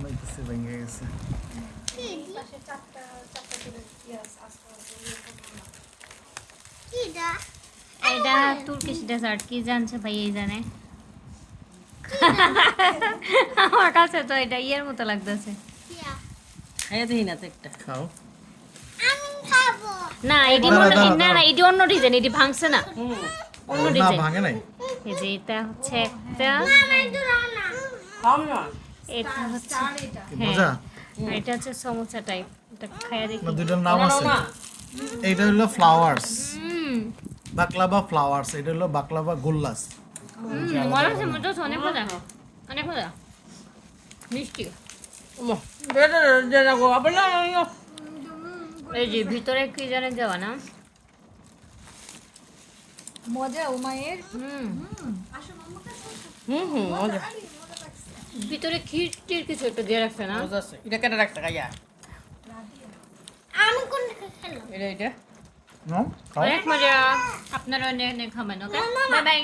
বানাইতেছে ভেঙে গেছে। এটা তুর্কিশ ডেজার্ট কি জানছে ভাই এই জানে আমার কাছে তো এটা ইয়ের মতো লাগতেছে খাইয়া দিই না তো একটা খাও। না এটি না না এটি অন্য ডিজাইন এটি ভাঙছে না অন্য না ডিজাইন ভাঙে নাই। এই যে এটা হচ্ছে একটা খাও না এটা হচ্ছে কি হ্যাঁ মজা? আর এটা হচ্ছে সমোসা টাইপ এটা খাইয়া দেখি না দুইটার নাম আছে। না এইটা হলো ফ্লাওয়ার্স, হুম বাকলাভা ফ্লাওয়ার্স। এটা হলো বাকলাভা গোল্লাস। মজা আছে মজা আছে, অনেক মজা অনেক মজা মিষ্টি ওমা বেটা দে না গো আবার না এই যে ভিতরে কি জানে দেওয়া না মজা উমায়ের হুম মজা ভিতরে ক্ষীর টির কিছু একটা দিয়ে রাখছে না মজা আছে এটা কেটে রাখতে খাইয়া আমি কোন খেলো এটা নাও খাও। অনেক মজা আপনারা অনেক খাবেন ওকে বাই বাই